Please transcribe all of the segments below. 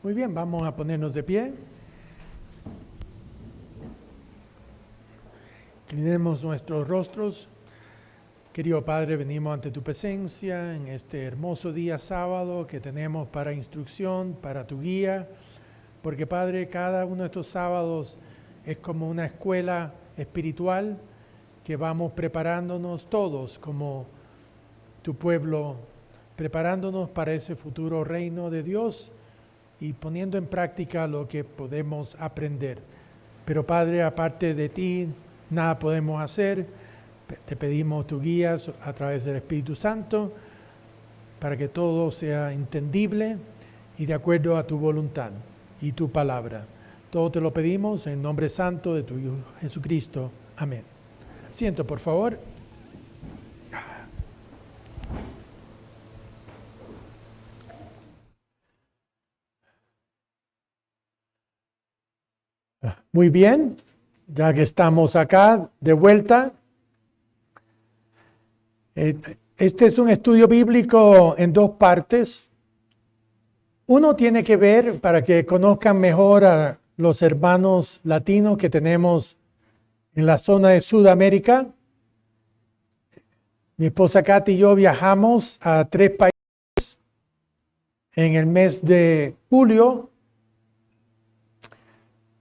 Muy bien, vamos a ponernos de pie. Inclinemos nuestros rostros. Querido Padre, venimos ante tu presencia en este hermoso día sábado que tenemos para instrucción, para tu guía, porque Padre, cada uno de estos sábados es como una escuela espiritual que vamos preparándonos todos como tu pueblo, preparándonos para ese futuro reino de Dios y poniendo en práctica lo que podemos aprender. Pero Padre, aparte de ti, nada podemos hacer. Te pedimos tu guía a través del Espíritu Santo para que todo sea entendible y de acuerdo a tu voluntad y tu palabra. Todo te lo pedimos en nombre santo de tu Hijo Jesucristo. Amén. Asiento, por favor. Muy bien, ya que estamos acá de vuelta. Este es un estudio bíblico en dos partes. Uno tiene que ver para que conozcan mejor a los hermanos latinos que tenemos en la zona de Sudamérica. Mi esposa Katy y yo viajamos a 3 países en el mes de julio.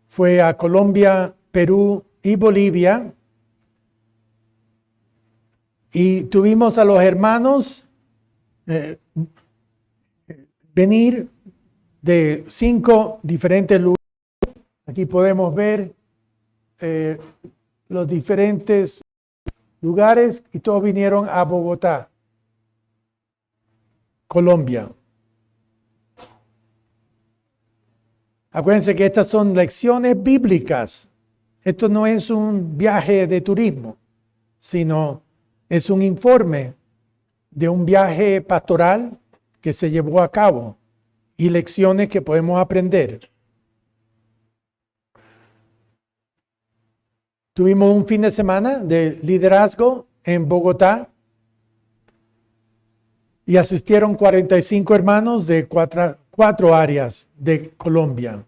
Fue a Colombia, Perú y Bolivia. Y tuvimos a los hermanos venir de 5 diferentes lugares. Aquí podemos ver los diferentes lugares y todos vinieron a Bogotá, Colombia. Acuérdense que estas son lecciones bíblicas. Esto no es un viaje de turismo, sino es un informe de un viaje pastoral que se llevó a cabo y lecciones que podemos aprender. Tuvimos un fin de semana de liderazgo en Bogotá y asistieron 45 hermanos de cuatro áreas de Colombia.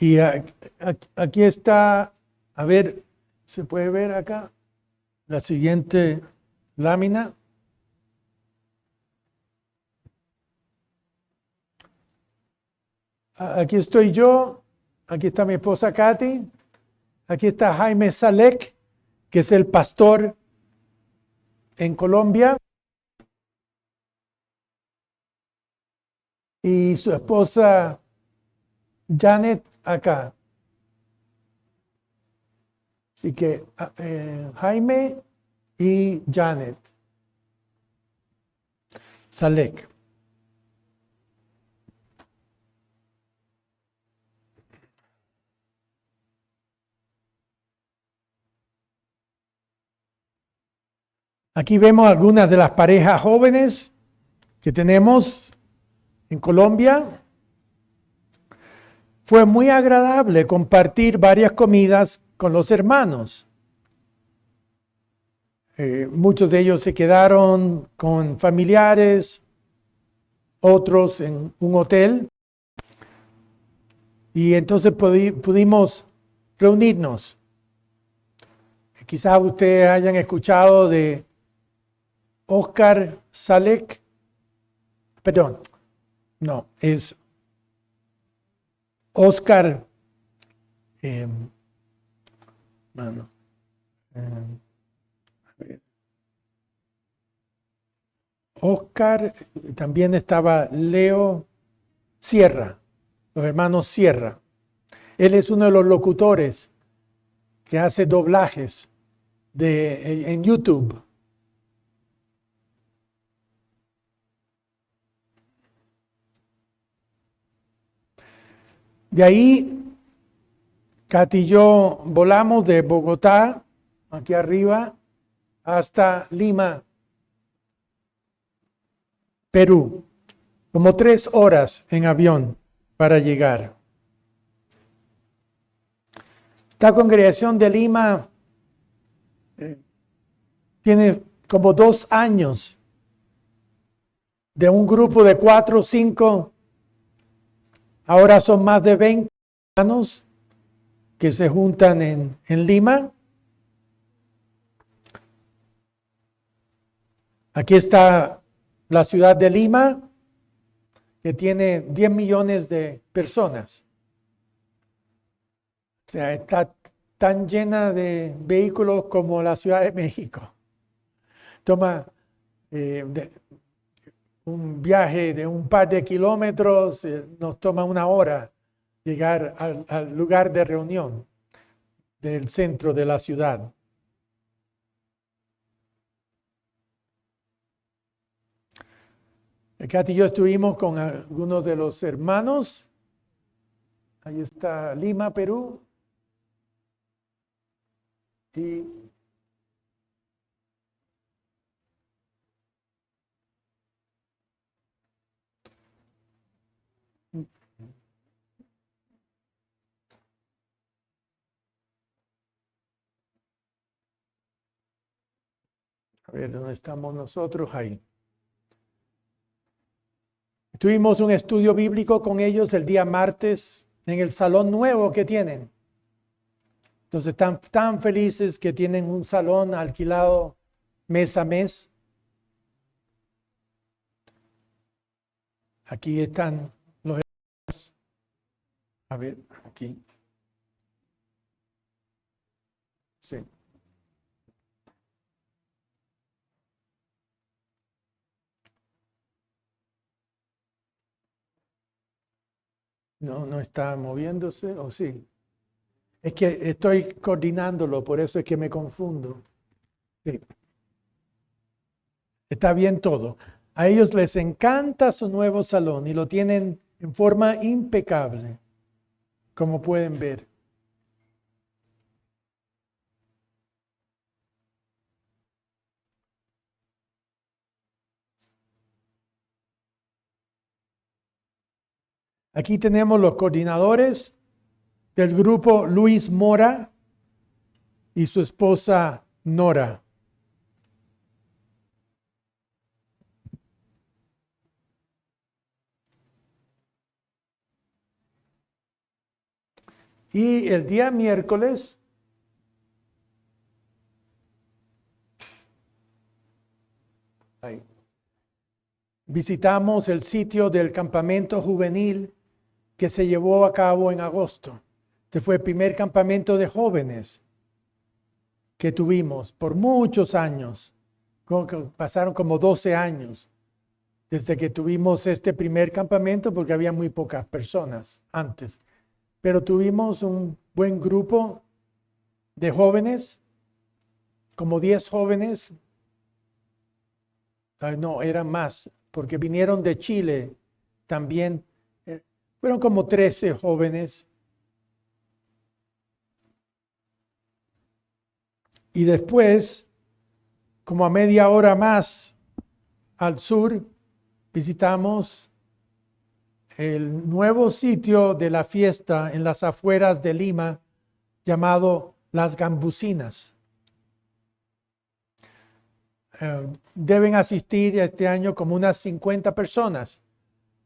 Y aquí está, a ver, ¿se puede ver acá? La siguiente lámina. Aquí estoy yo, aquí está mi esposa Katy, aquí está Jaime Salek, que es el pastor en Colombia, y su esposa Janet acá. Así que Jaime y Janet Salek. Aquí vemos algunas de las parejas jóvenes que tenemos en Colombia. Fue muy agradable compartir varias comidas con los hermanos. Muchos de ellos se quedaron con familiares, otros en un hotel. Y entonces pudimos reunirnos. Quizás ustedes hayan escuchado de Oscar Salek. Perdón, no, es Oscar. Oscar, también estaba Leo Sierra, los hermanos Sierra. Él es uno de los locutores que hace doblajes en YouTube. De ahí, Katy y yo volamos de Bogotá, aquí arriba, hasta Lima, Perú. Como 3 horas en avión para llegar. Esta congregación de Lima tiene como 2 años de un grupo de 4 o 5 Ahora son más de 20 hermanos que se juntan en Lima. Aquí está la ciudad de Lima, que tiene 10 millones de personas. O sea, está tan llena de vehículos como la Ciudad de México. Toma un viaje de un par de kilómetros, nos toma una hora llegar al lugar de reunión del centro de la ciudad. Katy y yo estuvimos con algunos de los hermanos. Ahí está Lima, Perú. Y a ver, ¿dónde estamos nosotros? Ahí. Tuvimos un estudio bíblico con ellos el día martes en el salón nuevo que tienen. Entonces están tan felices que tienen un salón alquilado mes a mes. Aquí están los hermanos. A ver, aquí. Sí. No, no está moviéndose, ¿o sí? Es que estoy coordinándolo, por eso es que me confundo. Sí. Está bien todo. A ellos les encanta su nuevo salón y lo tienen en forma impecable, como pueden ver. Aquí tenemos los coordinadores del grupo: Luis Mora y su esposa Nora. Y el día miércoles visitamos el sitio del campamento juvenil que se llevó a cabo en agosto. Este fue el primer campamento de jóvenes que tuvimos por muchos años. Pasaron como 12 años desde que tuvimos este primer campamento, porque había muy pocas personas antes. Pero tuvimos un buen grupo de jóvenes, como 10 jóvenes. No, eran más, porque vinieron de Chile también. Fueron como 13 jóvenes. Y después, como a media hora más al sur, visitamos el nuevo sitio de la fiesta en las afueras de Lima, llamado Las Gambusinas. Deben asistir este año como unas 50 personas.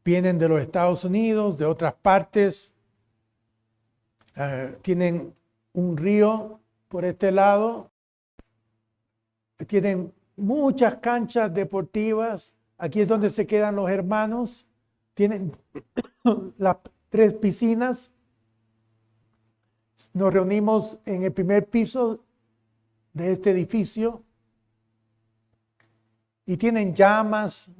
Vienen de los Estados Unidos, de otras partes. Tienen un río por este lado. Tienen muchas canchas deportivas. Aquí es donde se quedan los hermanos. Tienen las 3 piscinas. Nos reunimos en el primer piso de este edificio y tienen llamas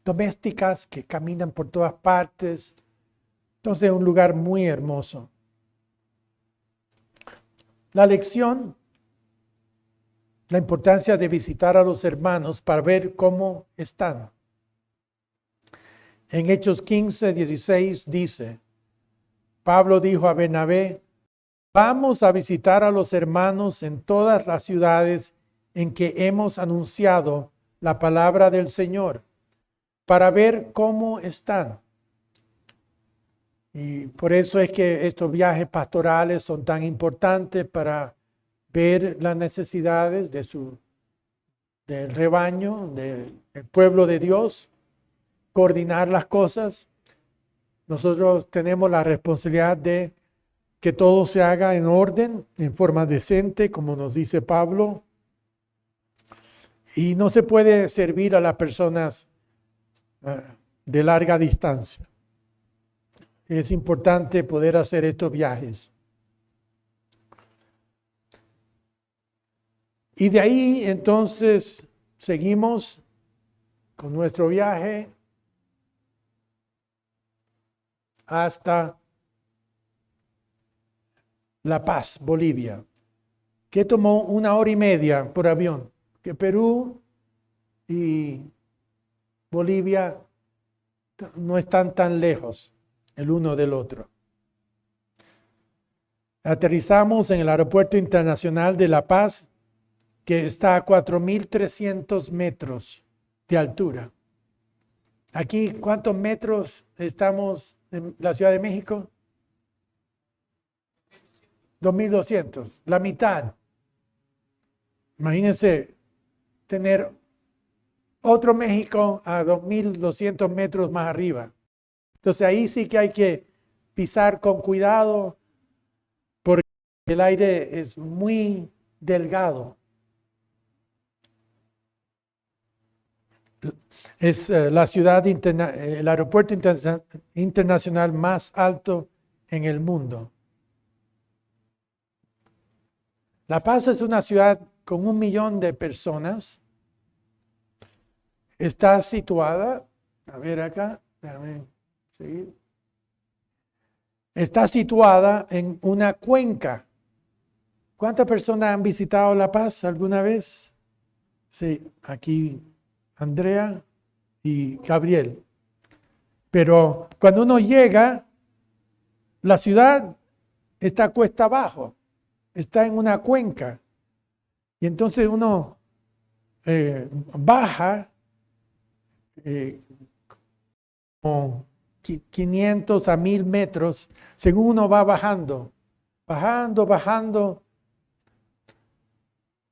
domésticas que caminan por todas partes. Entonces es un lugar muy hermoso. La lección: la importancia de visitar a los hermanos para ver cómo están. En Hechos 15:16 dice: Pablo dijo a Bernabé: vamos a visitar a los hermanos en todas las ciudades en que hemos anunciado la palabra del Señor, para ver cómo están. Y por eso es que estos viajes pastorales son tan importantes, para ver las necesidades del rebaño, del pueblo de Dios, coordinar las cosas. Nosotros tenemos la responsabilidad de que todo se haga en orden, en forma decente, como nos dice Pablo. Y no se puede servir a las personas de larga distancia. Es importante poder hacer estos viajes. Y de ahí entonces seguimos con nuestro viaje hasta La Paz, Bolivia, que tomó 1 hora y media por avión, que Perú y Bolivia no están tan lejos el uno del otro. Aterrizamos en el Aeropuerto Internacional de La Paz, que está a 4.300 metros de altura. Aquí, ¿cuántos metros estamos en la Ciudad de México? 2.200, la mitad. Imagínense tener otro México a 2.200 metros más arriba. Entonces ahí sí que hay que pisar con cuidado porque el aire es muy delgado. Es la ciudad, el aeropuerto internacional más alto en el mundo. La Paz es una ciudad con 1 millón de personas. Está situada, a ver acá, déjame seguir. Está situada en una cuenca. ¿Cuántas personas han visitado La Paz alguna vez? Sí, aquí Andrea y Gabriel. Pero cuando uno llega, la ciudad está cuesta abajo, está en una cuenca. Y entonces uno baja como 500 a 1.000 metros, según uno va bajando.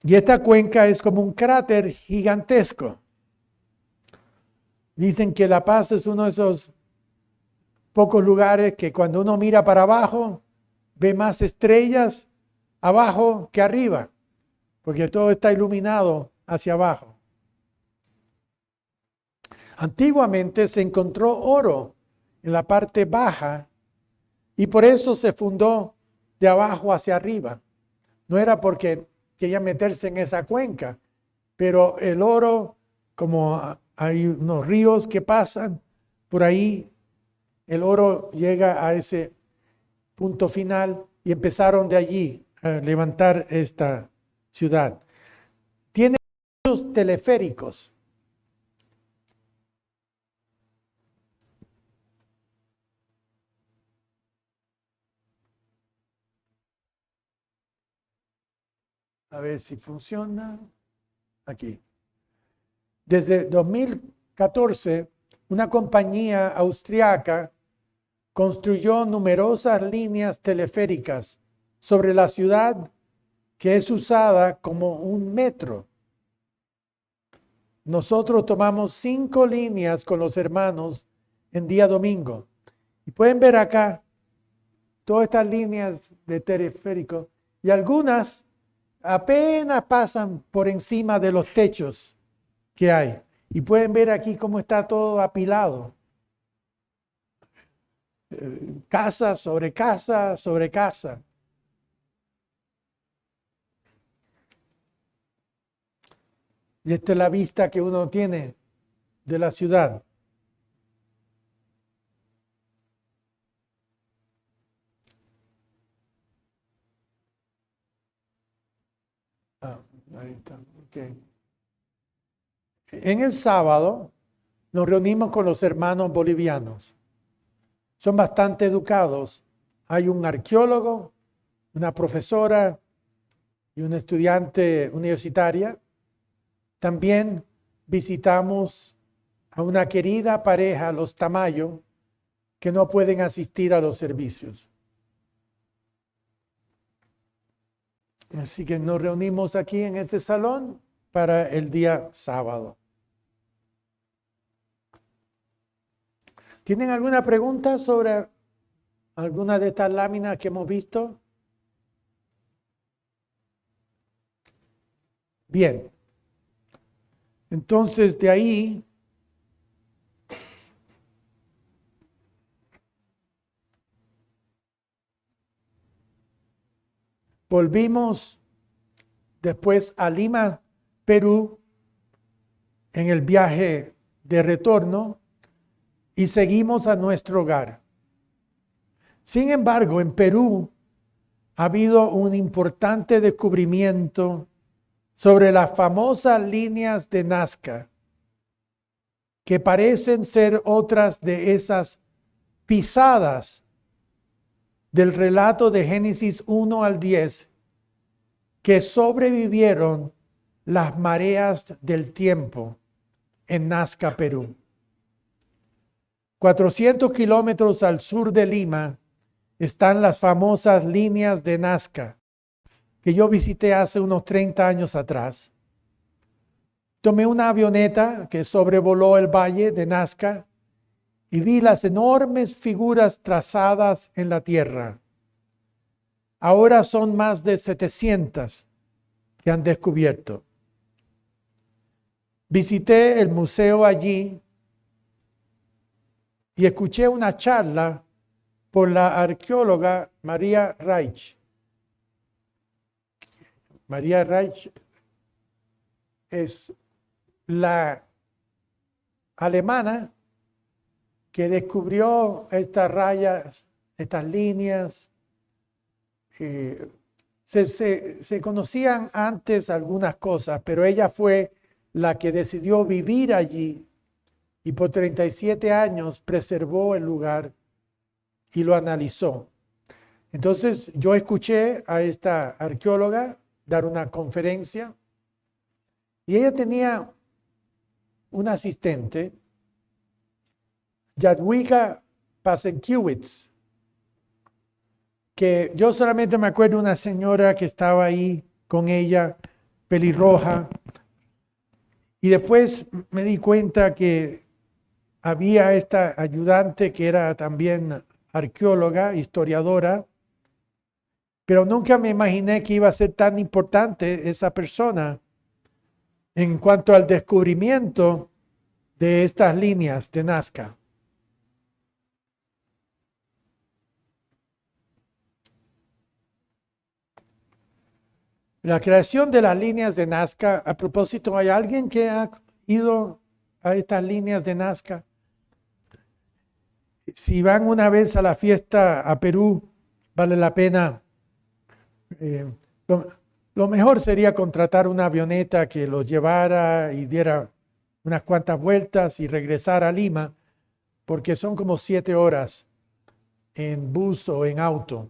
Y esta cuenca es como un cráter gigantesco. Dicen que La Paz es uno de esos pocos lugares que cuando uno mira para abajo, ve más estrellas abajo que arriba, porque todo está iluminado hacia abajo. Antiguamente se encontró oro en la parte baja y por eso se fundó de abajo hacia arriba. No era porque quería meterse en esa cuenca, pero el oro, como hay unos ríos que pasan por ahí, el oro llega a ese punto final y empezaron de allí a levantar esta ciudad. Tiene muchos teleféricos. A ver si funciona. Aquí. Desde 2014, una compañía austriaca construyó numerosas líneas teleféricas sobre la ciudad que es usada como un metro. Nosotros tomamos 5 líneas con los hermanos en día domingo. Y pueden ver acá todas estas líneas de teleférico y algunas apenas pasan por encima de los techos que hay. Y pueden ver aquí cómo está todo apilado. Casa sobre casa sobre casa. Y esta es la vista que uno tiene de la ciudad. Ahí está. Okay. En el sábado nos reunimos con los hermanos bolivianos. Son bastante educados. Hay un arqueólogo, una profesora y una estudiante universitaria. También visitamos a una querida pareja, los Tamayo, que no pueden asistir a los servicios. Así que nos reunimos aquí en este salón para el día sábado. ¿Tienen alguna pregunta sobre alguna de estas láminas que hemos visto? Bien. Entonces, de ahí volvimos después a Lima, Perú, en el viaje de retorno y seguimos a nuestro hogar. Sin embargo, en Perú ha habido un importante descubrimiento sobre las famosas líneas de Nazca, que parecen ser otras de esas pisadas del relato de Génesis 1 al 10, que sobrevivieron las mareas del tiempo en Nazca, Perú. 400 kilómetros al sur de Lima están las famosas líneas de Nazca, que yo visité hace unos 30 años atrás. Tomé una avioneta que sobrevoló el valle de Nazca y vi las enormes figuras trazadas en la tierra. Ahora son más de 700 que han descubierto. Visité el museo allí y escuché una charla por la arqueóloga María Reich. María Reich es la alemana que descubrió estas rayas, estas líneas. Se conocían antes algunas cosas, pero ella fue la que decidió vivir allí y por 37 años preservó el lugar y lo analizó. Entonces yo escuché a esta arqueóloga dar una conferencia y ella tenía un asistente, Jadwiga Pasenkiewicz, que yo solamente me acuerdo de una señora que estaba ahí con ella, pelirroja, y después me di cuenta que había esta ayudante que era también arqueóloga, historiadora, pero nunca me imaginé que iba a ser tan importante esa persona en cuanto al descubrimiento de estas líneas de Nazca. La creación de las líneas de Nazca, a propósito, ¿hay alguien que ha ido a estas líneas de Nazca? Si van una vez a la fiesta a Perú, vale la pena. Lo mejor sería contratar una avioneta que los llevara y diera unas cuantas vueltas y regresar a Lima, porque son como 7 horas en bus o en auto.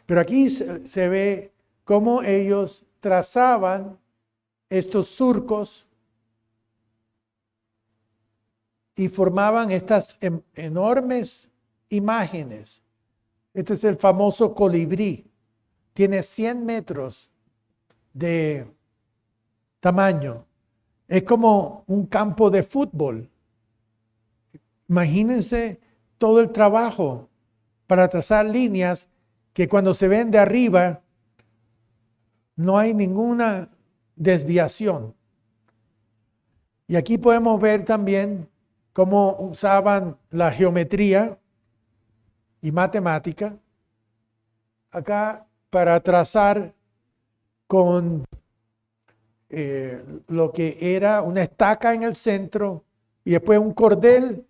Pero aquí se ve cómo ellos trazaban estos surcos y formaban estas enormes imágenes. Este es el famoso colibrí. Tiene 100 metros de tamaño. Es como un campo de fútbol. Imagínense todo el trabajo para trazar líneas que cuando se ven de arriba no hay ninguna desviación. Y aquí podemos ver también cómo usaban la geometría y matemática acá para trazar con lo que era una estaca en el centro y después un cordel,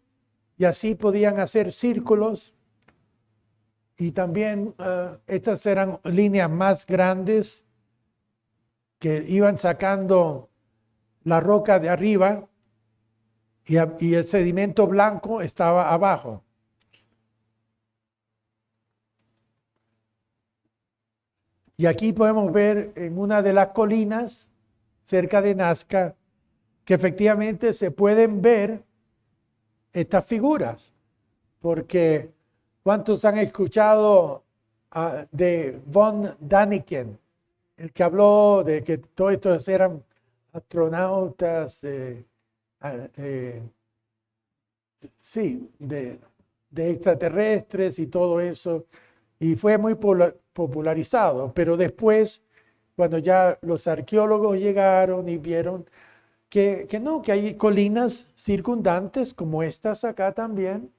y así podían hacer círculos. Y también estas eran líneas más grandes que iban sacando la roca de arriba y el sedimento blanco estaba abajo. Y aquí podemos ver en una de las colinas cerca de Nazca que efectivamente se pueden ver estas figuras, porque ¿cuántos han escuchado de von Däniken, el que habló de que todos estos eran astronautas sí, de extraterrestres y todo eso. Y fue muy popularizado, pero después, cuando ya los arqueólogos llegaron y vieron que no, que hay colinas circundantes como estas acá también,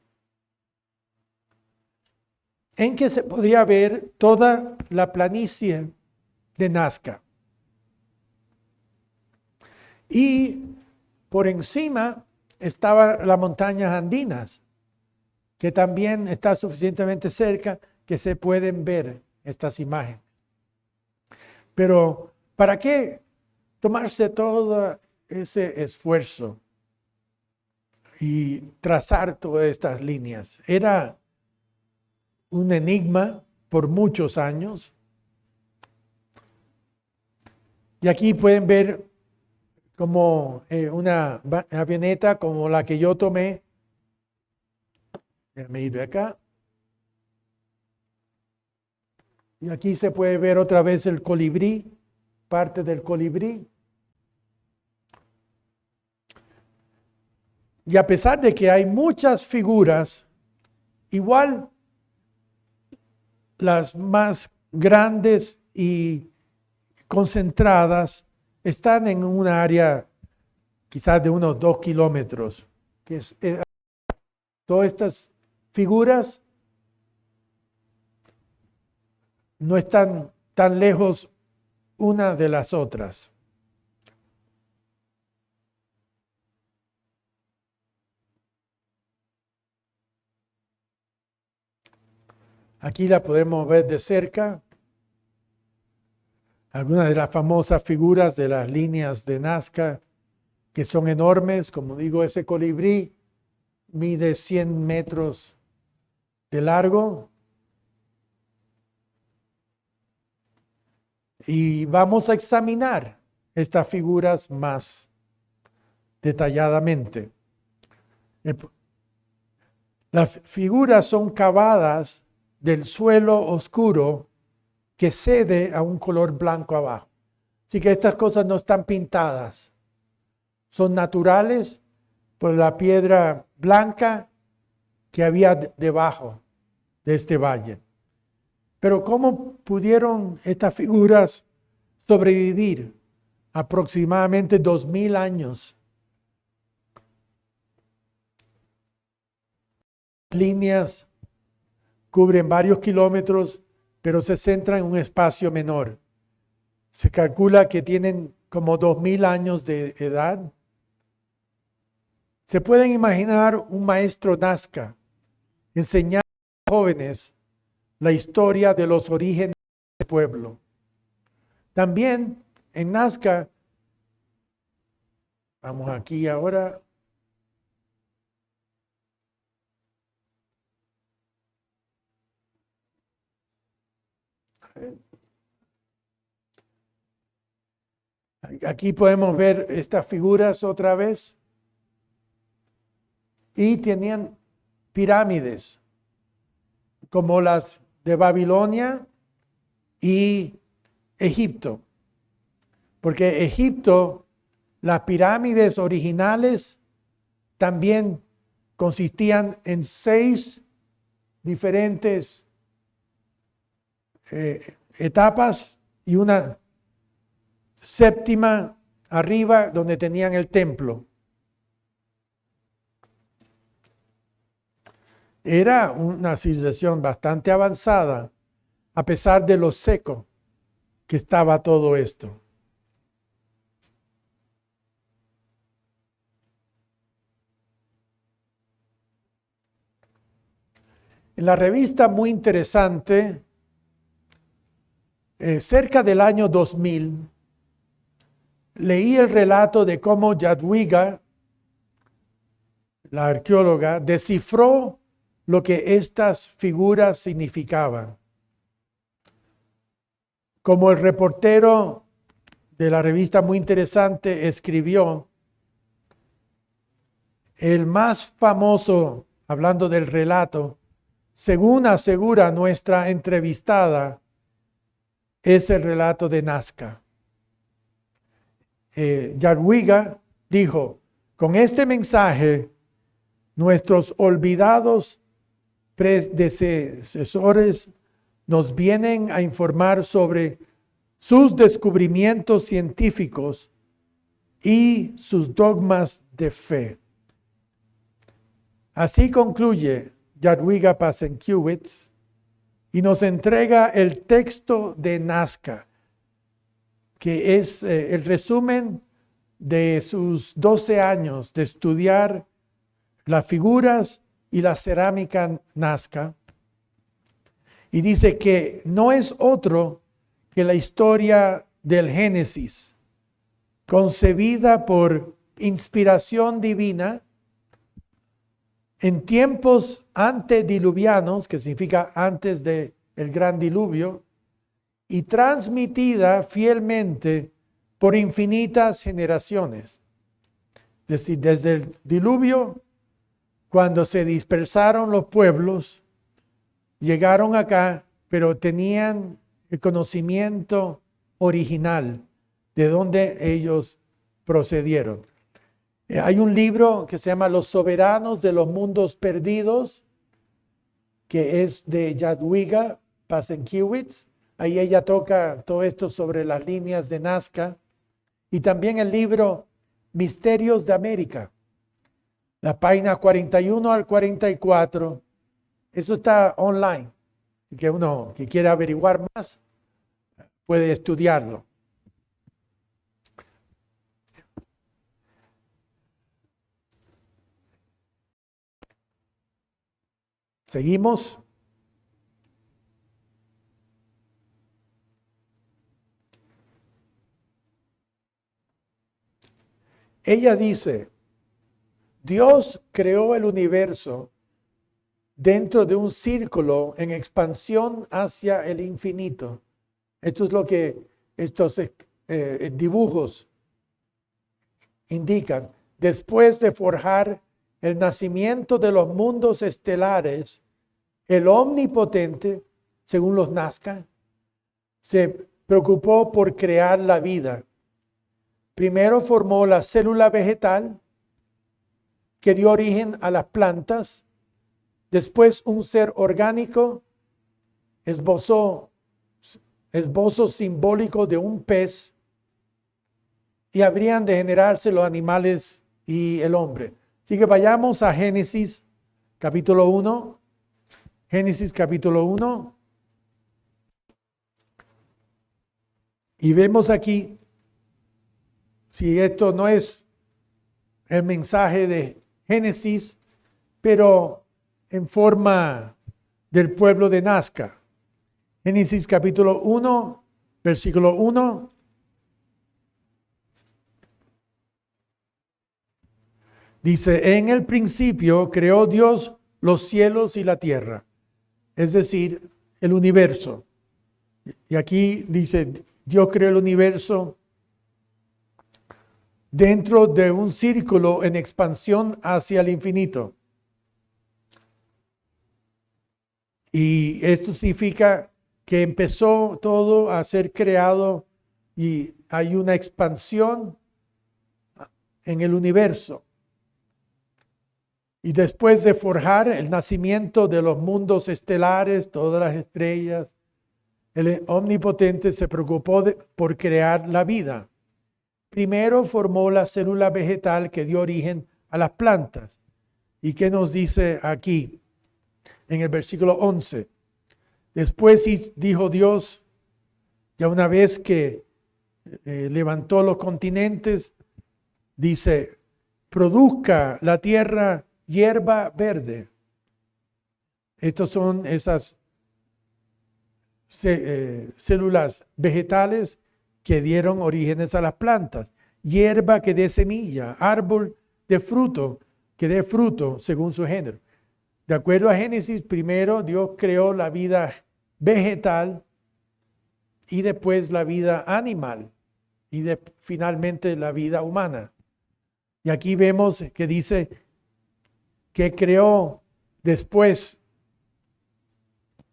en que se podía ver toda la planicie de Nazca. Y por encima estaban las montañas andinas, que también está suficientemente cerca que se pueden ver estas imágenes. Pero ¿para qué tomarse todo ese esfuerzo y trazar todas estas líneas? Era un enigma por muchos años. Y aquí pueden ver como una avioneta como la que yo tomé. Déjame ir de acá. Y aquí se puede ver otra vez el colibrí, parte del colibrí. Y a pesar de que hay muchas figuras, igual las más grandes y concentradas están en un área quizás de unos 2 kilómetros. Todas estas figuras no están tan lejos una de las otras. Aquí la podemos ver de cerca. Algunas de las famosas figuras de las líneas de Nazca, que son enormes. Como digo, ese colibrí mide 100 metros de largo. Y vamos a examinar estas figuras más detalladamente. Las figuras son cavadas del suelo oscuro que cede a un color blanco abajo. Así que estas cosas no están pintadas. Son naturales por la piedra blanca que había debajo de este valle. Pero ¿cómo pudieron estas figuras sobrevivir aproximadamente 2000 años? Líneas cubren varios kilómetros, pero se centran en un espacio menor. Se calcula que tienen como 2000 años de edad. Se pueden imaginar un maestro Nazca enseñando a los jóvenes la historia de los orígenes del pueblo. También en Nazca, vamos aquí ahora. Aquí podemos ver estas figuras otra vez. Y tenían pirámides, como las de Babilonia y Egipto. Porque Egipto, las pirámides originales también consistían en 6 diferentes etapas y una séptima arriba donde tenían el templo. Era una civilización bastante avanzada, a pesar de lo seco que estaba todo esto. En la revista Muy Interesante, cerca del año 2000, leí el relato de cómo Jadwiga, la arqueóloga, descifró lo que estas figuras significaban. Como el reportero de la revista Muy Interesante escribió, el más famoso, hablando del relato, según asegura nuestra entrevistada, es el relato de Nazca. Jadwiga dijo, con este mensaje Nuestros olvidados predecesores nos vienen a informar sobre sus descubrimientos científicos y sus dogmas de fe. Así concluye Jadwiga Pasenkiewicz y nos entrega el texto de Nazca, que es el resumen de sus 12 años de estudiar las figuras y la cerámica Nazca. Y dice que no es otro que la historia del Génesis, concebida por inspiración divina en tiempos antediluvianos, que significa antes del gran diluvio, y transmitida fielmente por infinitas generaciones. Es decir, desde el diluvio, cuando se dispersaron los pueblos, llegaron acá, pero tenían el conocimiento original de donde ellos procedieron. Hay un libro que se llama Los soberanos de los mundos perdidos, que es de Jadwiga Pasenkiewicz. Ahí ella toca todo esto sobre las líneas de Nazca. Y también el libro Misterios de América, la página 41 al 44. Eso está online. Así que uno que quiera averiguar más puede estudiarlo. Seguimos. Ella dice, Dios creó el universo dentro de un círculo en expansión hacia el infinito. Esto es lo que estos dibujos indican. Después de forjar el nacimiento de los mundos estelares, el Omnipotente, según los Nazca, se preocupó por crear la vida. Primero formó la célula vegetal que dio origen a las plantas. Después un ser orgánico, esbozo simbólico de un pez, y habrían de generarse los animales y el hombre. Así que vayamos a Génesis capítulo 1. Génesis capítulo 1. Y vemos aquí, si esto no es el mensaje de Génesis, pero en forma del pueblo de Nazca. Génesis capítulo 1, versículo 1. Dice, en el principio creó Dios los cielos y la tierra, es decir, el universo. Y aquí dice, Dios creó el universo dentro de un círculo en expansión hacia el infinito. Y esto significa que empezó todo a ser creado y hay una expansión en el universo. Y después de forjar el nacimiento de los mundos estelares, todas las estrellas, el Omnipotente se preocupó por crear la vida. Primero formó la célula vegetal que dio origen a las plantas. ¿Y qué nos dice aquí en el versículo 11? Después dijo Dios, ya una vez que levantó los continentes, dice, produzca la tierra hierba verde. Estas son esas células vegetales que dieron orígenes a las plantas. Hierba que dé semilla, árbol de fruto que dé fruto según su género. De acuerdo a Génesis, primero Dios creó la vida vegetal y después la vida animal y finalmente la vida humana. Y aquí vemos que dice que creó después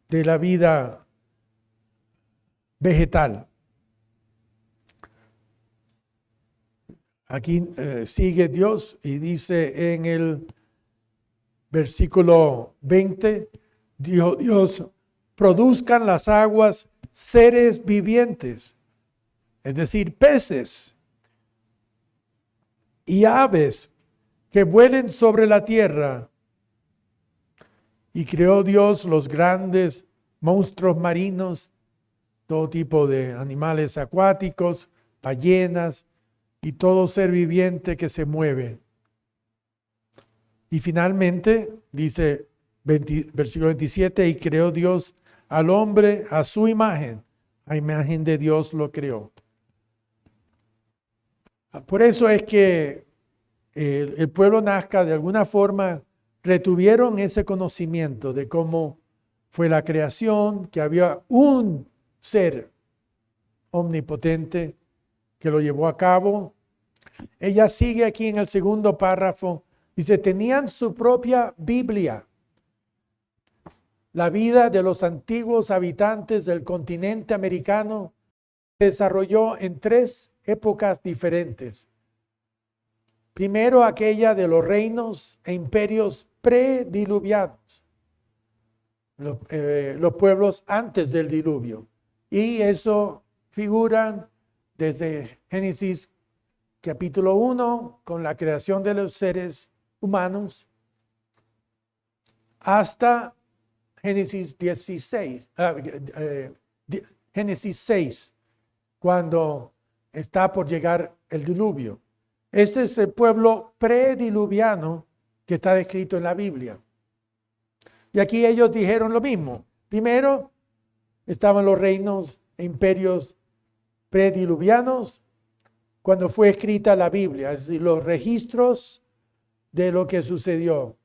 de la vida vegetal. Aquí sigue Dios y dice en el versículo 20, dijo Dios, produzcan las aguas seres vivientes, es decir, peces y aves que vuelen sobre la tierra. Y creó Dios los grandes monstruos marinos, todo tipo de animales acuáticos, ballenas y todo ser viviente que se mueve. Y finalmente, dice versículo 27, y creó Dios al hombre a su imagen. A imagen de Dios lo creó. Por eso es que el pueblo nazca de alguna forma retuvieron ese conocimiento de cómo fue la creación, que había un ser omnipotente que lo llevó a cabo. Ella sigue aquí en el segundo párrafo, dice, tenían su propia Biblia. La vida de los antiguos habitantes del continente americano se desarrolló en 3 épocas diferentes. Primero, aquella de los reinos e imperios prediluvianos, los pueblos antes del diluvio. Y eso figuran desde Génesis capítulo 1, con la creación de los seres humanos, hasta Génesis 6, cuando está por llegar el diluvio. Este es el pueblo prediluviano que está descrito en la Biblia. Y aquí ellos dijeron lo mismo. Primero estaban los reinos e imperios prediluvianos cuando fue escrita la Biblia, es decir, los registros de lo que sucedió.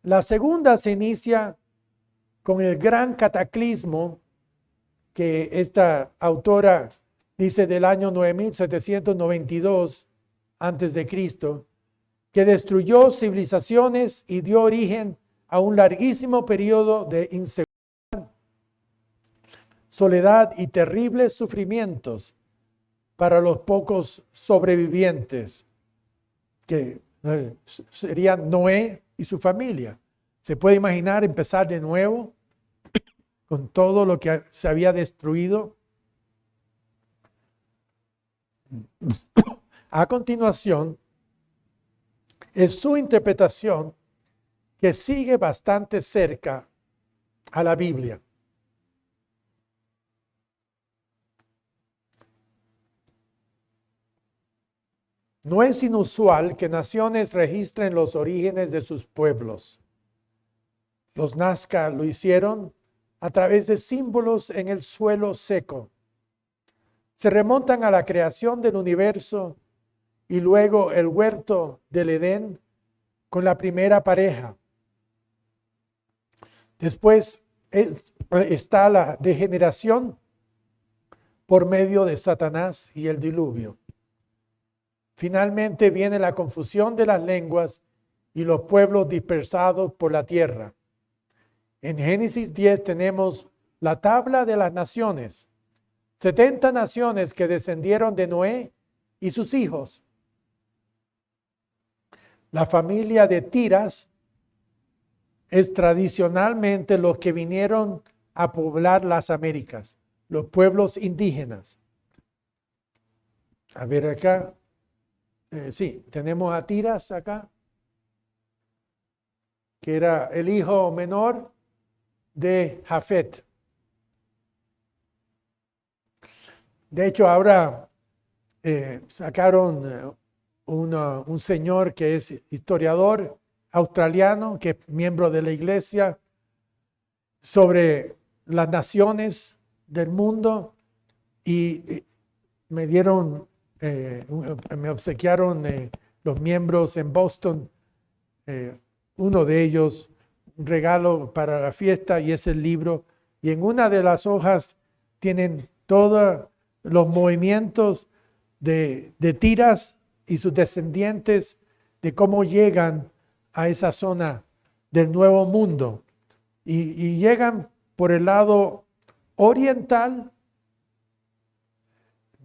La segunda se inicia con el gran cataclismo que esta autora dice del año 9792 antes de Cristo, que destruyó civilizaciones y dio origen a un larguísimo periodo de inseguridad, soledad y terribles sufrimientos para los pocos sobrevivientes, que serían Noé y su familia. ¿Se puede imaginar empezar de nuevo con todo lo que se había destruido? A continuación, es su interpretación que sigue bastante cerca a la Biblia. No es inusual que naciones registren los orígenes de sus pueblos. Los Nazca lo hicieron a través de símbolos en el suelo seco. Se remontan a la creación del universo y luego el huerto del Edén con la primera pareja. Después está la degeneración por medio de Satanás y el diluvio. Finalmente viene la confusión de las lenguas y los pueblos dispersados por la tierra. En Génesis 10 tenemos la tabla de las naciones. 70 naciones que descendieron de Noé y sus hijos. La familia de Tiras es tradicionalmente los que vinieron a poblar las Américas, los pueblos indígenas. A ver acá. Sí, tenemos a Tiras acá, que era el hijo menor de Jafet. De hecho, ahora sacaron un señor que es historiador australiano, que es miembro de la iglesia, sobre las naciones del mundo, y me dieron, me obsequiaron los miembros en Boston, uno de ellos, un regalo para la fiesta, y es el libro, y en una de las hojas tienen todos los movimientos de Tiras y sus descendientes, de cómo llegan a esa zona del Nuevo Mundo, y llegan por el lado oriental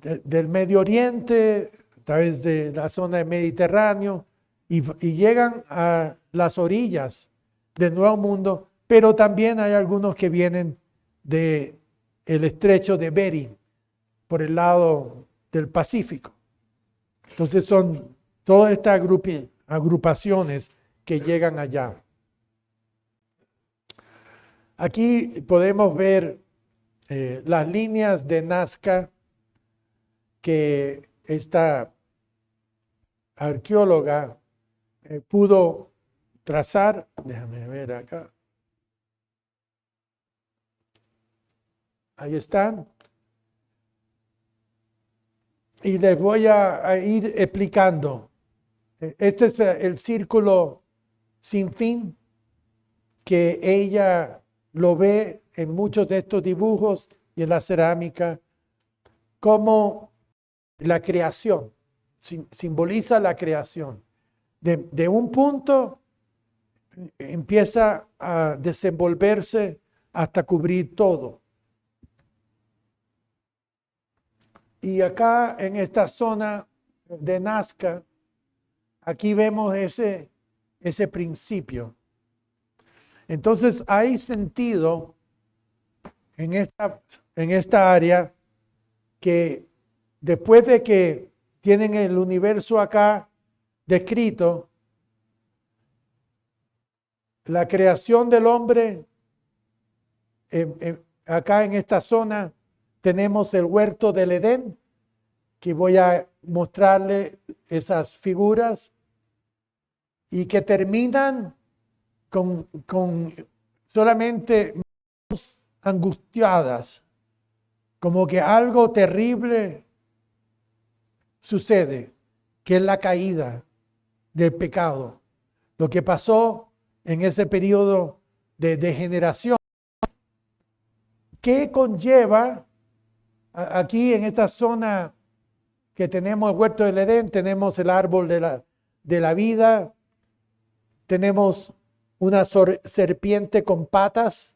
del Medio Oriente, a través de la zona del Mediterráneo, y llegan a las orillas del Nuevo Mundo, pero también hay algunos que vienen del estrecho de Bering, por el lado del Pacífico. Entonces son todas estas agrupaciones que llegan allá. Aquí podemos ver las líneas de Nazca que esta arqueóloga pudo trazar. Déjame ver acá. Ahí están. Y les voy a ir explicando. Este es el círculo sin fin que ella lo ve en muchos de estos dibujos y en la cerámica como la creación, simboliza la creación. De un punto empieza a desenvolverse hasta cubrir todo. Y acá en esta zona de Nazca, aquí vemos ese principio. Entonces hay sentido en esta área que después de que tienen el universo acá descrito, la creación del hombre, acá en esta zona tenemos el huerto del Edén, que voy a mostrarle esas figuras, y que terminan con solamente manos angustiadas, como que algo terrible sucede, que es la caída del pecado. Lo que pasó en ese periodo de degeneración, que conlleva aquí en esta zona que tenemos el huerto del Edén, tenemos el árbol de la vida, tenemos una serpiente con patas,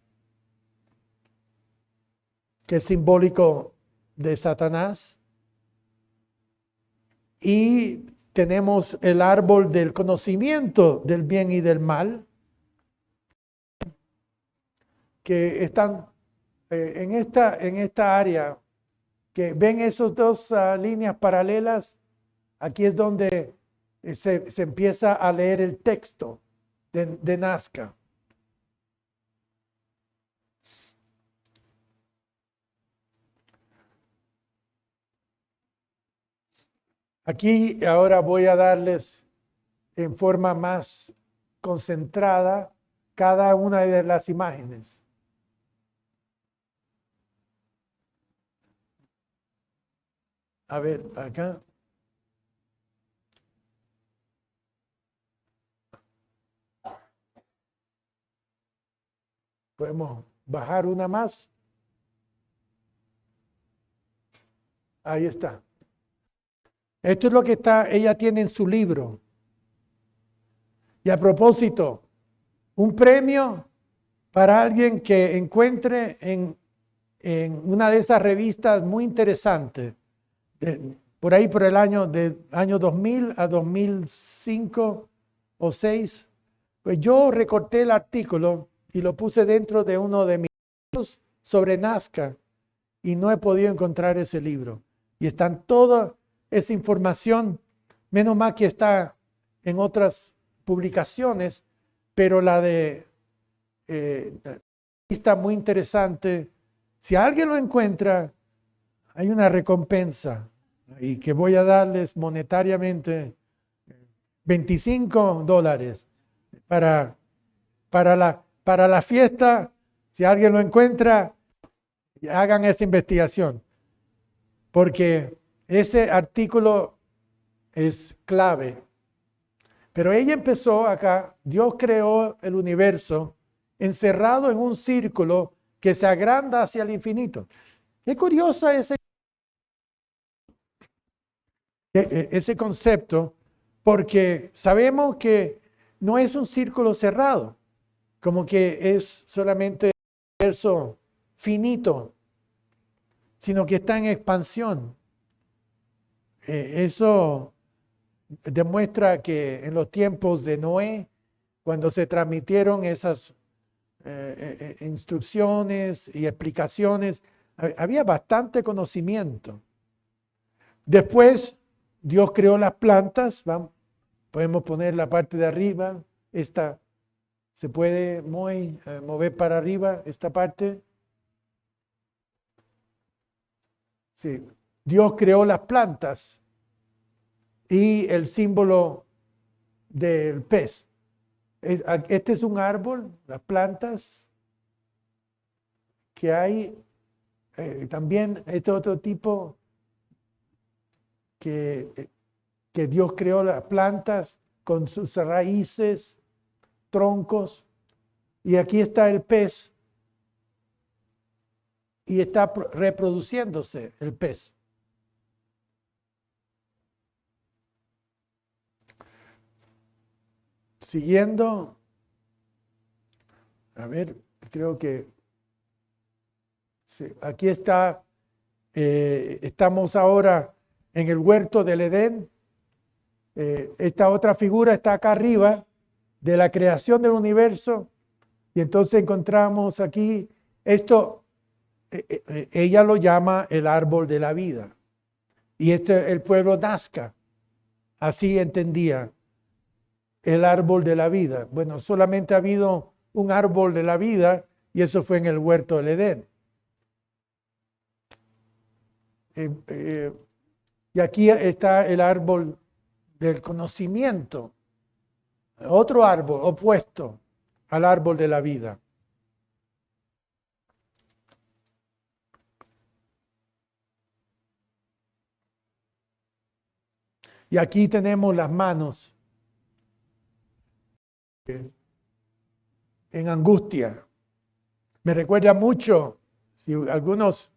que es simbólico de Satanás, y tenemos el árbol del conocimiento del bien y del mal, que están en esta área, que ven esas dos líneas paralelas. Aquí es donde se empieza a leer el texto de Nazca. Aquí ahora voy a darles en forma más concentrada cada una de las imágenes. A ver, acá. Podemos bajar una más. Ahí está. Esto es lo que ella tiene en su libro. Y a propósito, un premio para alguien que encuentre en una de esas revistas muy interesantes, por ahí por el año 2000 a 2005 o 2006, pues yo recorté el artículo y lo puse dentro de uno de mis libros sobre Nazca y no he podido encontrar ese libro. Y están toda esa información, menos mal que está en otras publicaciones, pero la de está muy interesante. Si alguien lo encuentra, hay una recompensa y que voy a darles monetariamente $25 para la fiesta. Si alguien lo encuentra, hagan esa investigación, porque ese artículo es clave. Pero ella empezó acá, Dios creó el universo encerrado en un círculo que se agranda hacia el infinito. Qué curiosa ese concepto, porque sabemos que no es un círculo cerrado, como que es solamente un universo finito, sino que está en expansión. Eso demuestra que en los tiempos de Noé cuando se transmitieron esas instrucciones y explicaciones, había bastante conocimiento. Después, Dios creó las plantas. Podemos poner la parte de arriba. Esta se puede mover para arriba, esta parte. Sí. Dios creó las plantas y el símbolo del pez. Este es un árbol, las plantas que hay. También este otro tipo que Dios creó las plantas con sus raíces, troncos. Y aquí está el pez. Y está reproduciéndose el pez. Siguiendo, a ver, creo que sí, aquí está, estamos ahora en el huerto del Edén. Esta otra figura está acá arriba de la creación del universo. Y entonces encontramos aquí esto, ella lo llama el árbol de la vida. Y el pueblo Nazca, así entendía el árbol de la vida. Bueno, solamente ha habido un árbol de la vida y eso fue en el huerto del Edén. Y aquí está el árbol del conocimiento, otro árbol opuesto al árbol de la vida. Y aquí tenemos las manos en angustia. Me recuerda mucho, si algunos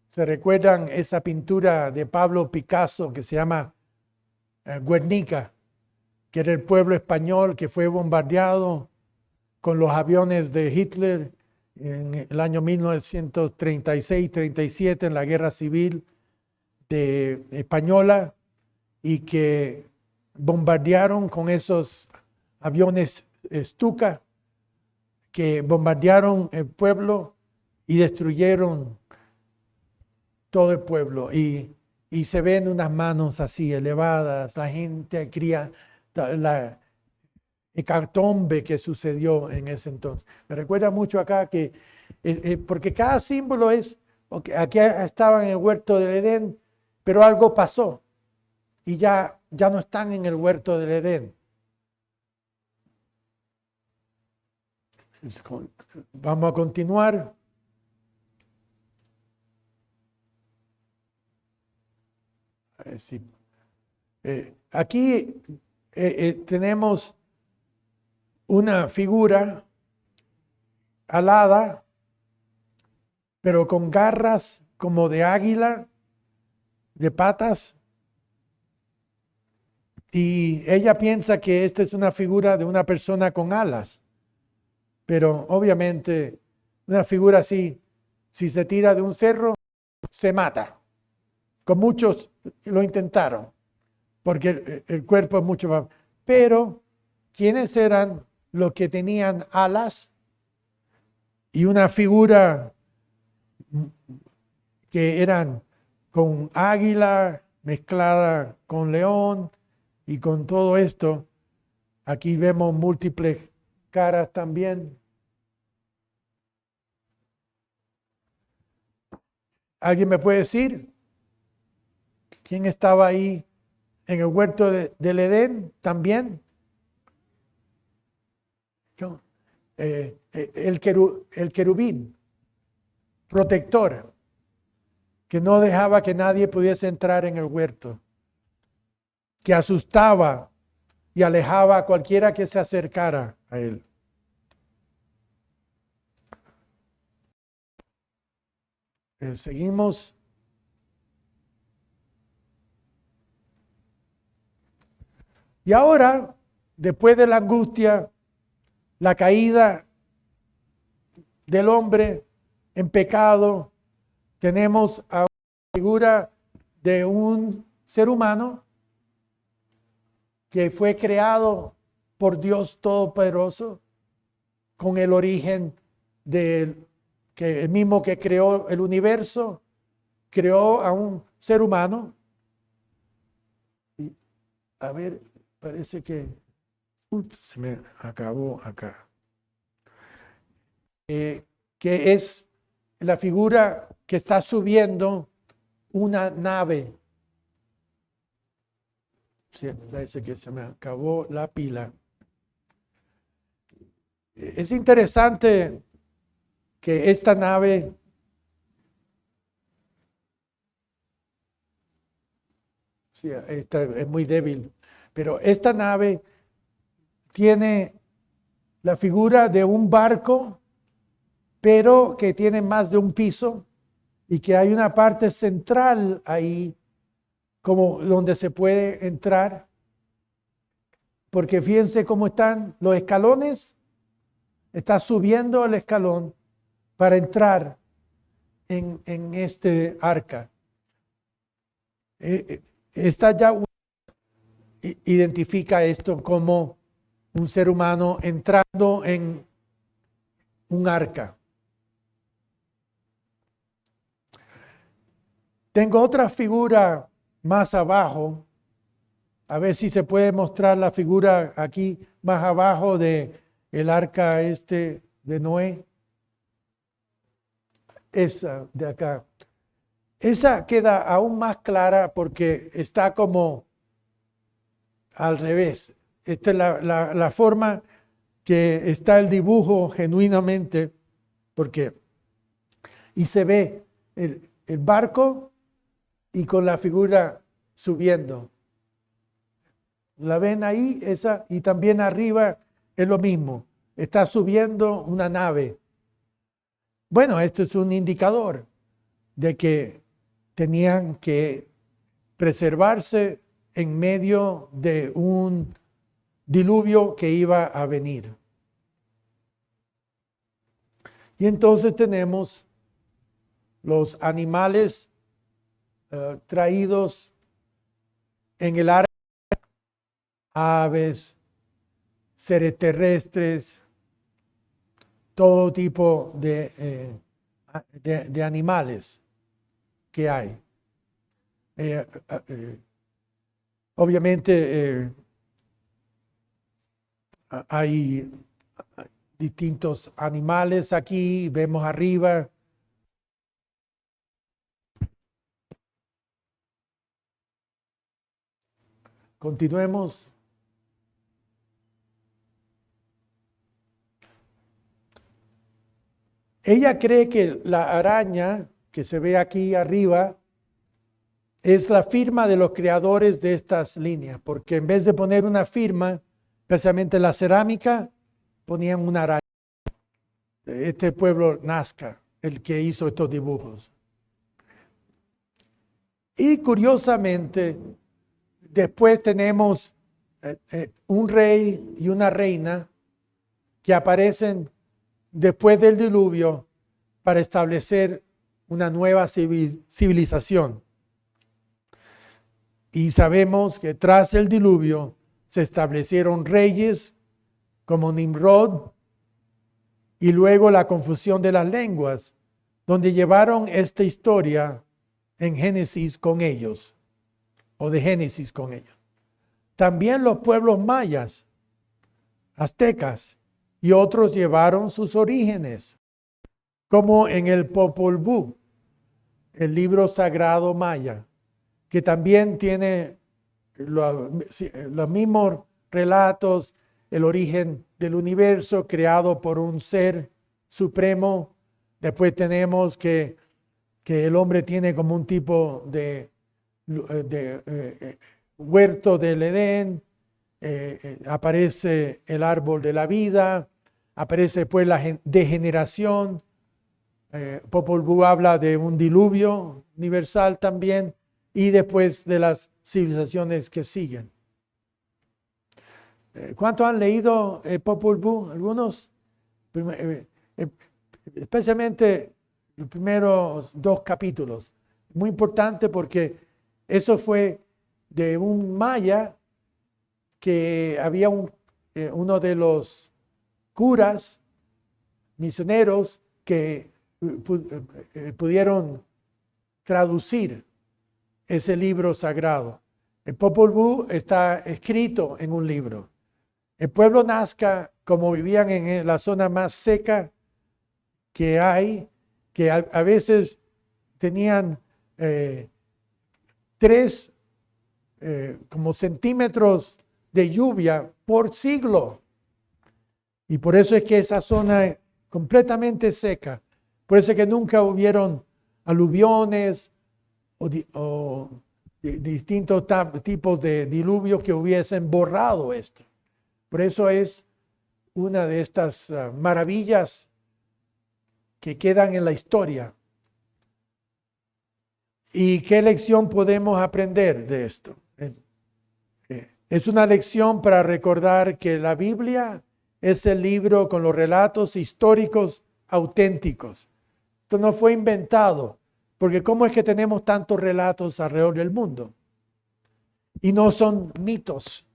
se recuerdan, esa pintura de Pablo Picasso que se llama Guernica, que era el pueblo español que fue bombardeado con los aviones de Hitler en el año 1936-37 en la guerra civil española, y que bombardearon con esos aviones Stuka, que bombardearon el pueblo y destruyeron todo el pueblo. Y se ven unas manos así elevadas, la gente cría la hecatombe que sucedió en ese entonces. Me recuerda mucho acá que, porque cada símbolo es, okay, aquí estaban en el huerto del Edén, pero algo pasó y ya no están en el huerto del Edén. Vamos a continuar. Sí. Aquí tenemos una figura alada, pero con garras como de águila, de patas. Y ella piensa que esta es una figura de una persona con alas. Pero obviamente una figura así, si se tira de un cerro, se mata. Con muchos lo intentaron, porque el cuerpo es mucho más. Pero, ¿quiénes eran los que tenían alas? Y una figura que eran con águila mezclada con león y con todo esto. Aquí vemos múltiples caras también. ¿Alguien me puede decir quién estaba ahí en el huerto del Edén también? El querubín, protector, que no dejaba que nadie pudiese entrar en el huerto, que asustaba y alejaba a cualquiera que se acercara a él. Seguimos. Y ahora, después de la angustia, la caída del hombre en pecado, tenemos a una figura de un ser humano que fue creado por Dios Todopoderoso, con el origen que el mismo que creó el universo, creó a un ser humano. Y, a ver, parece que se me acabó acá. Que es la figura que está subiendo una nave. Sí, parece que se me acabó la pila. Es interesante que esta nave esta es muy débil, pero esta nave tiene la figura de un barco, pero que tiene más de un piso y que hay una parte central ahí como donde se puede entrar, porque fíjense cómo están los escalones. Está subiendo el escalón para entrar en este arca. Esta ya identifica esto como un ser humano entrando en un arca. Tengo otra figura más abajo. A ver si se puede mostrar la figura aquí más abajo de el arca de Noé. Esa de acá. Esa queda aún más clara porque está como al revés. Esta es la forma que está el dibujo genuinamente, porque y se ve el barco y con la figura subiendo. ¿La ven ahí? Esa, y también arriba es lo mismo. Está subiendo una nave. Bueno, esto es un indicador de que tenían que preservarse en medio de un diluvio que iba a venir. Y entonces tenemos los animales traídos en el arca, aves, seres terrestres, todo tipo de animales que hay. Obviamente hay distintos animales aquí, vemos arriba. Continuemos. Ella cree que la araña que se ve aquí arriba es la firma de los creadores de estas líneas, porque en vez de poner una firma, especialmente en la cerámica, ponían una araña. Este pueblo Nazca, el que hizo estos dibujos. Y curiosamente, después tenemos un rey y una reina que aparecen después del diluvio para establecer una nueva civilización. Y sabemos que tras el diluvio se establecieron reyes como Nimrod y luego la confusión de las lenguas, donde llevaron esta historia en Génesis con ellos, o de Génesis con ellos. También los pueblos mayas, aztecas y otros llevaron sus orígenes, como en el Popol Vuh, el libro sagrado maya, que también tiene los mismos relatos, el origen del universo creado por un ser supremo. Después tenemos que el hombre tiene como un tipo de huerto del Edén, aparece el árbol de la vida, aparece pues la degeneración. Popol Vuh habla de un diluvio universal también y después de las civilizaciones que siguen. ¿Cuántos han leído Popol Vuh? Algunos, especialmente los primeros 2 capítulos. Muy importante porque eso fue de un maya que había uno de los curas misioneros que pudieron traducir ese libro sagrado. El Popol Vuh está escrito en un libro. El pueblo Nazca, como vivían en la zona más seca que hay, que a veces tenían 3 como centímetros de lluvia por siglo. Y por eso es que esa zona es completamente seca. Por eso es que nunca hubieron aluviones o distintos tipos de diluvios que hubiesen borrado esto. Por eso es una de estas maravillas que quedan en la historia. ¿Y qué lección podemos aprender de esto? Es una lección para recordar que la Biblia es el libro con los relatos históricos auténticos. Esto no fue inventado, porque ¿cómo es que tenemos tantos relatos alrededor del mundo? Y no son mitos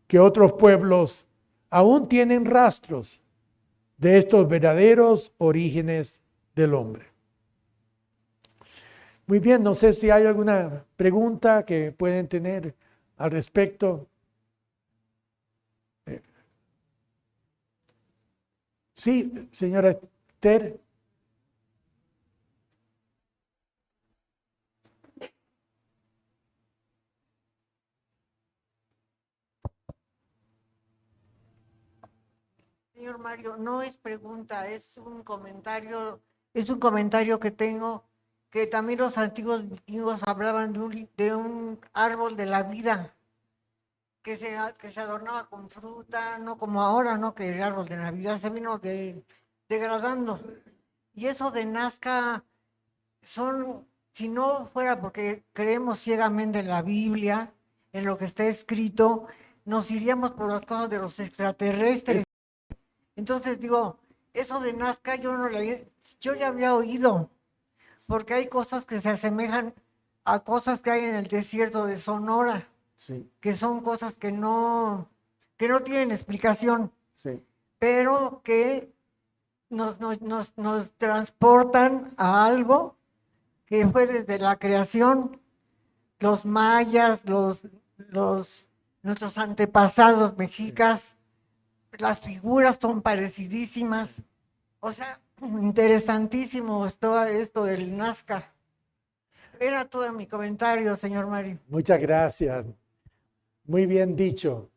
que otros pueblos aún tienen rastros de estos verdaderos orígenes del hombre. Muy bien, no sé si hay alguna pregunta que pueden tener al respecto. Sí, señora Esther. Señor Mario, no es pregunta, es un comentario que tengo, que también los antiguos vikingos hablaban de un árbol de la vida que se adornaba con fruta, no como ahora, ¿no? Que el árbol de Navidad se vino degradando. Y eso de Nazca si no fuera porque creemos ciegamente en la Biblia, en lo que está escrito, nos iríamos por las cosas de los extraterrestres. Entonces digo, eso de Nazca yo ya había oído, porque hay cosas que se asemejan a cosas que hay en el desierto de Sonora, Sí, que son cosas que no tienen explicación, sí. pero que nos transportan a algo que fue desde la creación, los mayas, nuestros antepasados mexicas, las figuras son parecidísimas. O sea, interesantísimo todo esto del Nazca. Era todo mi comentario, señor Mario. Muchas gracias. Muy bien dicho.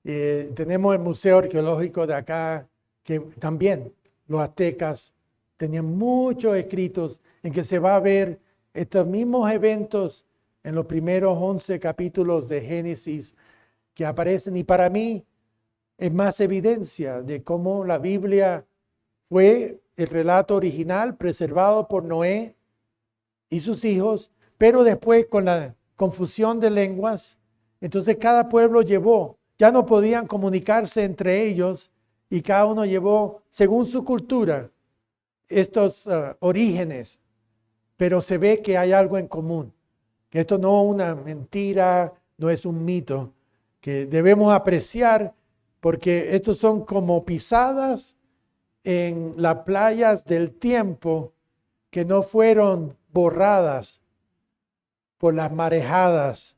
Tenemos el Museo Arqueológico de acá, que también los aztecas tenían muchos escritos en que se va a ver estos mismos eventos en los primeros 11 capítulos de Génesis que aparecen. Y para mí es más evidencia de cómo la Biblia fue el relato original preservado por Noé y sus hijos, pero después con la confusión de lenguas, entonces cada pueblo ya no podían comunicarse entre ellos y cada uno llevó, según su cultura, estos orígenes, pero se ve que hay algo en común, que esto no es una mentira, no es un mito, que debemos apreciar porque estos son como pisadas en las playas del tiempo que no fueron borradas por las marejadas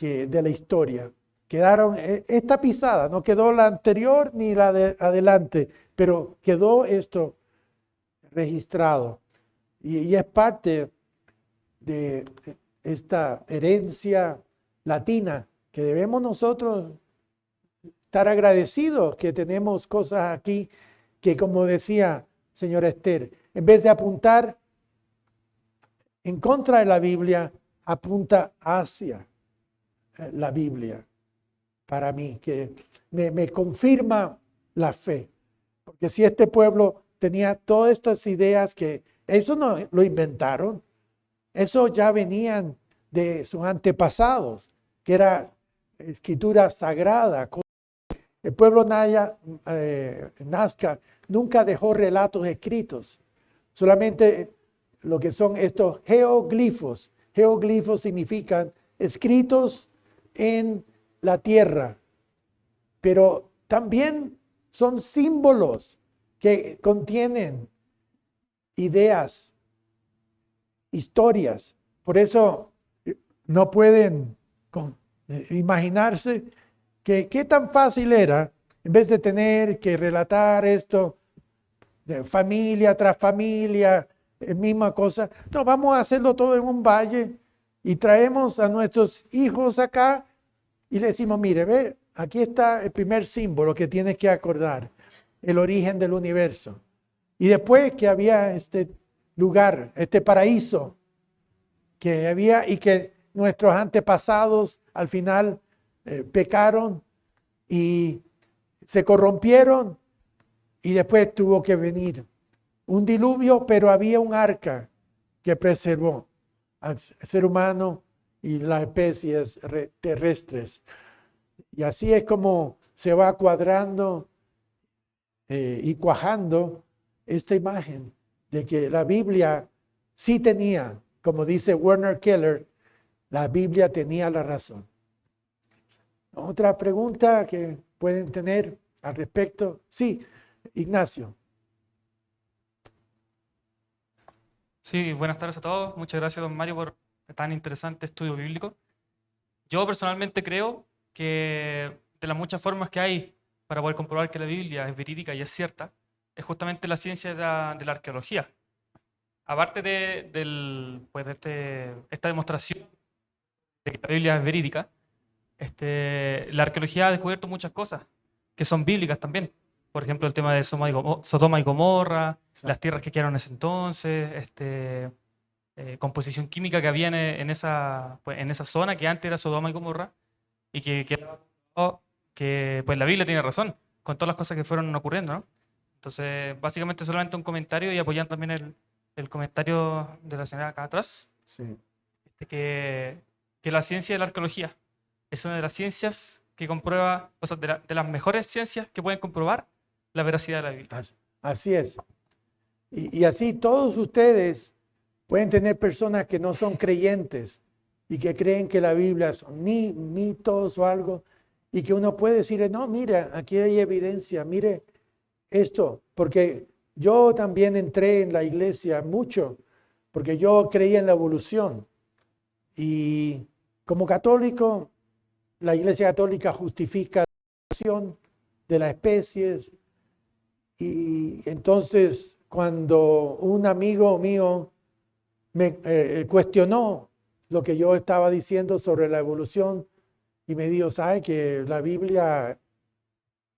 de la historia. Quedaron esta pisada, no quedó la anterior ni la de adelante, pero quedó esto registrado. Y es parte de esta herencia latina que debemos nosotros estar agradecidos que tenemos cosas aquí que, como decía señora Esther, en vez de apuntar en contra de la Biblia, apunta hacia la Biblia. Para mí, que me confirma la fe. Porque si este pueblo tenía todas estas ideas que eso no lo inventaron, eso ya venían de sus antepasados, que era escritura sagrada. El pueblo Nazca nunca dejó relatos escritos, solamente lo que son estos geoglifos. Geoglifos significan escritos en la tierra pero también son símbolos que contienen ideas, historias. Por eso no pueden imaginarse que qué tan fácil era, en vez de tener que relatar esto de familia tras familia, misma cosa. No, vamos a hacerlo todo en un valle y traemos a nuestros hijos acá y le decimos, mire, ve, aquí está el primer símbolo que tienes que acordar, el origen del universo. Y después que había este lugar, este paraíso que había y que nuestros antepasados al final pecaron y se corrompieron y después tuvo que venir un diluvio, pero había un arca que preservó al ser humano y las especies terrestres. Y así es como se va cuadrando y cuajando esta imagen de que la Biblia sí tenía, como dice Werner Keller, la Biblia tenía la razón. Otra pregunta que pueden tener al respecto. Sí, Ignacio. Sí, buenas tardes a todos. Muchas gracias, don Mario, por tan interesante estudio bíblico. Yo personalmente creo que de las muchas formas que hay para poder comprobar que la Biblia es verídica y es cierta, es justamente la ciencia de la arqueología. Aparte de esta demostración de que la Biblia es verídica, la arqueología ha descubierto muchas cosas que son bíblicas también. Por ejemplo, el tema de Sodoma y Gomorra, las tierras que quedaron en ese entonces, composición química que había en esa zona que antes era Sodoma y Gomorra, y que pues la Biblia tiene razón con todas las cosas que fueron ocurriendo, ¿no? Entonces, básicamente solamente un comentario y apoyando también el comentario de la señora acá atrás, Sí. que la ciencia de la arqueología es una de las ciencias que comprueba, o sea, de las mejores ciencias que pueden comprobar la veracidad de la Biblia. Así es. Y así todos ustedes pueden tener personas que no son creyentes y que creen que la Biblia son mitos o algo, y que uno puede decirle, no, mira, aquí hay evidencia, mire esto, porque yo también entré en la iglesia mucho, porque yo creía en la evolución. Y como católico, la iglesia católica justifica la evolución de las especies. Y entonces, cuando un amigo mío me cuestionó lo que yo estaba diciendo sobre la evolución y me dijo, ¿sabe que la Biblia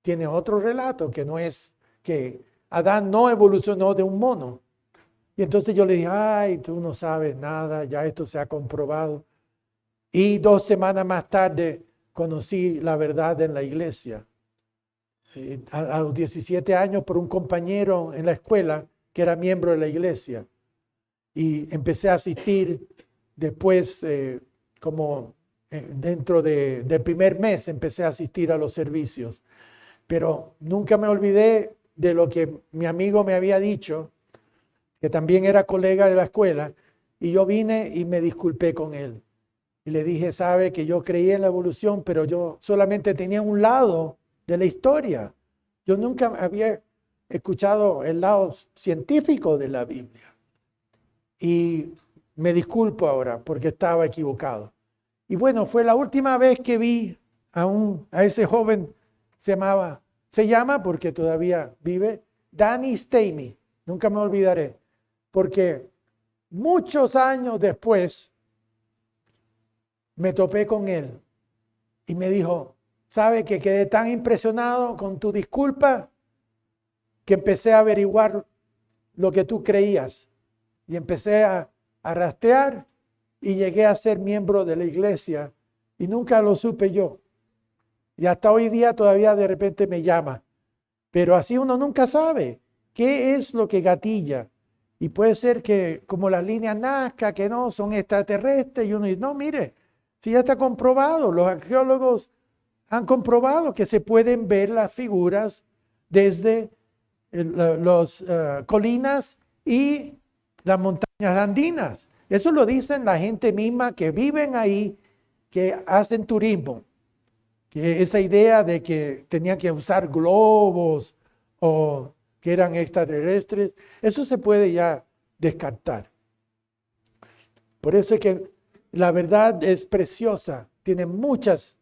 tiene otro relato que no es que Adán no evolucionó de un mono? Y entonces yo le dije, ay, tú no sabes nada, ya esto se ha comprobado. Y 2 semanas más tarde conocí la verdad en la iglesia. A los 17 años por un compañero en la escuela que era miembro de la iglesia. Y empecé a asistir después, dentro del primer mes, empecé a asistir a los servicios. Pero nunca me olvidé de lo que mi amigo me había dicho, que también era colega de la escuela, y yo vine y me disculpé con él. Y le dije, sabe que yo creí en la evolución, pero yo solamente tenía un lado de la historia. Yo nunca había escuchado el lado científico de la Biblia. Y me disculpo ahora porque estaba equivocado. Y bueno, fue la última vez que vi a ese joven, se llama porque todavía vive, Danny Stamey. Nunca me olvidaré. Porque muchos años después me topé con él y me dijo, ¿sabe que quedé tan impresionado con tu disculpa que empecé a averiguar lo que tú creías? Y empecé a rastrear y llegué a ser miembro de la iglesia y nunca lo supe yo. Y hasta hoy día todavía de repente me llama. Pero así uno nunca sabe qué es lo que gatilla. Y puede ser que como las líneas Nazca, que no, son extraterrestres, y uno dice, no, mire, si ya está comprobado, los arqueólogos han comprobado que se pueden ver las figuras desde las colinas y las montañas andinas. Eso lo dicen la gente misma que viven ahí, que hacen turismo, que esa idea de que tenían que usar globos o que eran extraterrestres, eso se puede ya descartar. Por eso es que la verdad es preciosa, tiene muchos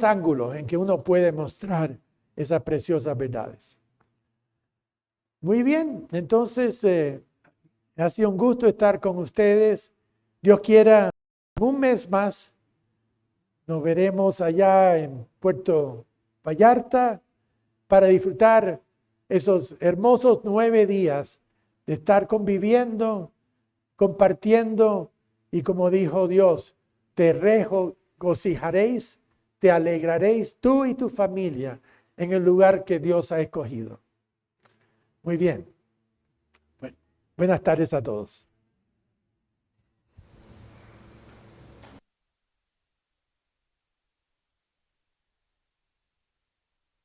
ángulos en que uno puede mostrar esas preciosas verdades. Muy bien, entonces ha sido un gusto estar con ustedes. Dios quiera, en un mes más nos veremos allá en Puerto Vallarta para disfrutar esos hermosos 9 días de estar conviviendo, compartiendo y como dijo Dios, te regocijaréis, te alegraréis tú y tu familia en el lugar que Dios ha escogido. Muy bien. Bueno, buenas tardes a todos.